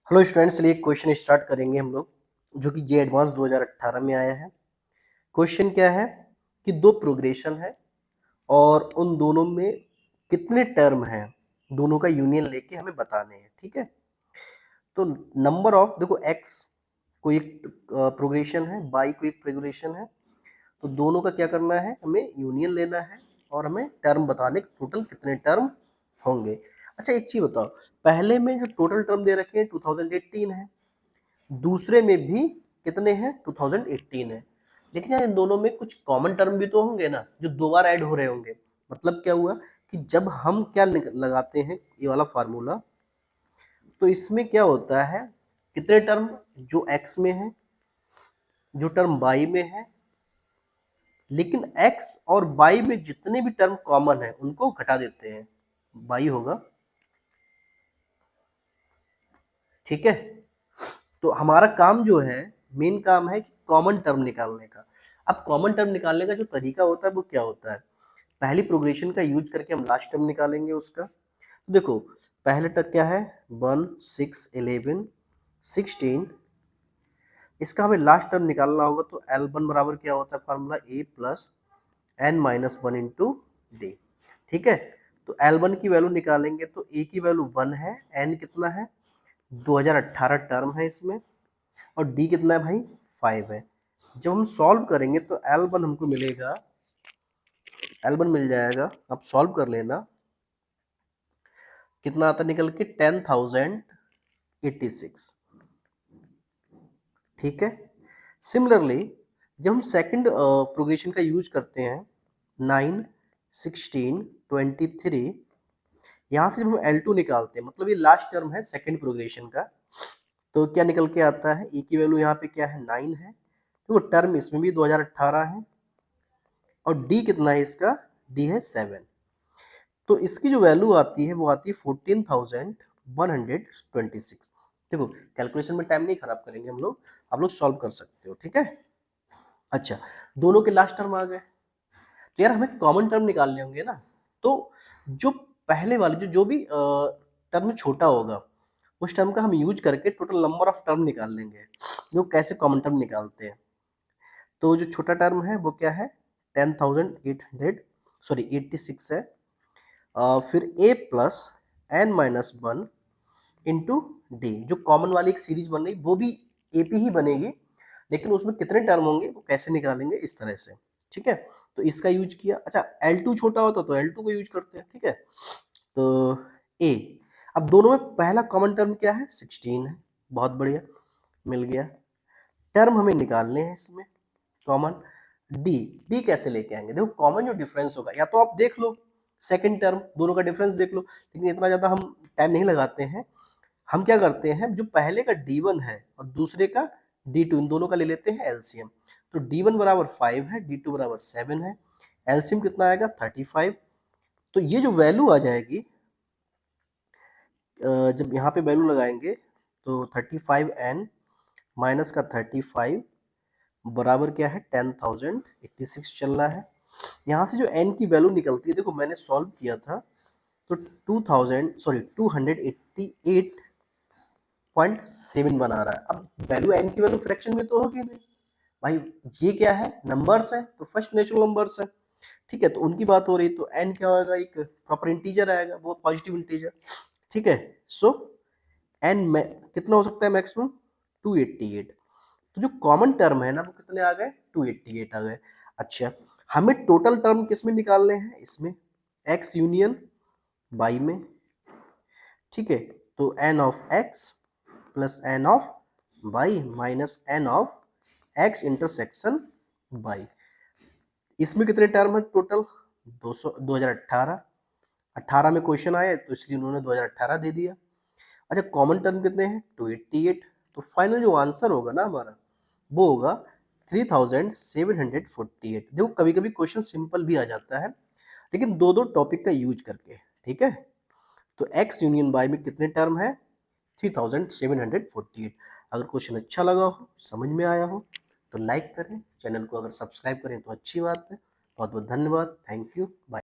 Hello students, चलिए एक question start करेंगे हम लोग, जो कि जे एडवांस 2018 में आया है। क्वेश्चन क्या है कि दो प्रोग्रेशन है और उन दोनों में कितने टर्म हैं, दोनों का यूनियन लेके हमें बताने हैं। ठीक है, तो नंबर ऑफ, देखो एक्स कोई एक प्रोग्रेशन है, बाई कोई एक प्रोग्रेशन है, तो दोनों का क्या करना है, हमें यूनियन लेना है और हमें टर्म बताने टोटल कितने टर्म होंगे। अच्छा एक चीज बताओ, पहले में जो टोटल टर्म दे रखे हैं 2018 है, दूसरे में भी कितने हैं, 2018 है, लेकिन यार इन दोनों में कुछ कॉमन टर्म भी तो होंगे ना, जो दो बार ऐड हो रहे होंगे। मतलब क्या हुआ कि जब हम क्या लगाते हैं ये वाला फार्मूला, तो इसमें क्या होता है, कितने टर्म जो x में है, जो टर्म y में है, लेकिन x और y में जितने भी टर्म कॉमन है उनको घटा देते हैं, y होगा। ठीक है, तो हमारा काम जो है, मेन काम है कि कॉमन टर्म निकालने का। अब कॉमन टर्म निकालने का जो तरीका होता है वो क्या होता है, पहली प्रोग्रेशन का यूज करके हम लास्ट टर्म निकालेंगे उसका। देखो पहले तक क्या है, 1 6 11 16, इसका हमें लास्ट टर्म निकालना होगा, तो L1 बराबर क्या होता है, formula a plus n minus one into D. ठीक है, तो L1 की वैल्यू निकालेंगे तो a की वैल्यू 1 है, n कितना है, 2018 टर्म है इसमें, और d कितना है भाई, 5 है। जब हम सॉल्व करेंगे तो L1 हमको मिलेगा, L1 मिल जाएगा, अब सॉल्व कर लेना, कितना आता निकल के 10,086। ठीक है, सिमिलरली जब हम सेकंड प्रोग्रेशन का यूज करते हैं, 9 16 23, यहाँ से जब हम L2 निकालते हैं, मतलब ये लास्ट टर्म है सेकंड प्रोग्रेशन का, तो क्या निकल के आता है, e की वैल्यू यहाँ पे क्या है, 9 है, तो वो टर्म इसमें भी 2018 है, और d कितना है इसका, d है 7, तो इसकी जो वैल्यू आती है वो आती है 14,126। देखो कैलकुलेशन में टाइम नहीं खराब करेंगे हम लोग, आप लोग सॉल्व कर सकते हो। ठीक है, अच्छा दोनों के लास्ट टर्म आ गए, तो यार हमें कॉमन टर्म निकालने होंगे ना, तो जो पहले वाले जो भी टर्म छोटा होगा उस टर्म का हम यूज करके टोटल नंबर ऑफ टर्म निकाल लेंगे। जो कैसे कॉमन टर्म निकालते हैं, तो जो छोटा टर्म है वो क्या है, 10,800 सॉरी 86 है, फिर a plus n minus one into D. जो कॉमन वाली एक सीरीज बन रही वो भी ए पी ही बनेगी, लेकिन उसमें कितने टर्म होंगे वो कैसे निकालेंगे, इस तरह से। ठीक है, तो इसका यूज किया। अच्छा L2 छोटा होता तो L2 को यूज करते हैं। ठीक है, तो ए, अब दोनों में पहला कॉमन टर्म क्या है, 16 है, बहुत बढ़िया मिल गया। टर्म हमें निकालने हैं इसमें कॉमन, डी, डी कैसे लेके आएंगे, देखो कॉमन जो डिफरेंस होगा, या तो आप देख लो सेकंड टर्म दोनों का डिफरेंस देख लो, लेकिन इतना ज्यादा हम टाइम नहीं लगाते हैं। हम क्या करते हैं, जो पहले का D1 है और दूसरे का D2, इन दोनों का ले लेते हैं एलसीएम। तो D1 बराबर 5 है, D2 बराबर 7 है, एलसीएम कितना आएगा 35। तो ये जो वैल्यू आ जाएगी, जब यहाँ पे वैल्यू लगाएंगे तो 35n माइनस का 35 बराबर क्या है, 10,086 चल रहा है। यहाँ से जो n की वैल्यू निकलती है, देखो मैंने सॉल्व किया था, तो 2,000 बना रहा है। अब वैल्यू n की वैल्यू फ्रैक्शन में तो होगी नहीं भाई, ये क्या है, नंबर्स है, तो फर्स्ट नेचुरल नंबर्स है। ठीक है, तो उनकी बात हो रही, तो n क्या होगा, एक प्रॉपर इंटीजर आएगा, वो पॉजिटिव इंटीजर। ठीक है, सो n में कितना हो सकता है मैक्सिमम, 288। तो जो कॉमन टर्म है ना वो कितने आ गए, 288 आ गए। अच्छा हमें टोटल टर्म किस में निकालने हैं, इसमें x यूनियन y में। ठीक है, तो n of x plus n of y minus n of x intersection y। इसमें कितने टर्म है टोटल, 2018, 18 में क्वेश्चन आया तो इसलिए उन्होंने 2018 दे दिया। अच्छा कॉमन टर्म कितने हैं, 288। तो फाइनल जो आंसर होगा ना हमारा, वो होगा 3748। देखो कभी कभी क्वेश्चन सिंपल भी आ जाता है, लेकिन दो दो टॉपिक का यूज करके। ठीक है, तो x यूनियन y में कितने टर्म है, 3748। अगर क्वेश्चन अच्छा लगा हो, समझ में आया हो, तो लाइक करें, चैनल को अगर सब्सक्राइब करें तो अच्छी बात है। बहुत बहुत धन्यवाद, थैंक यू, बाय।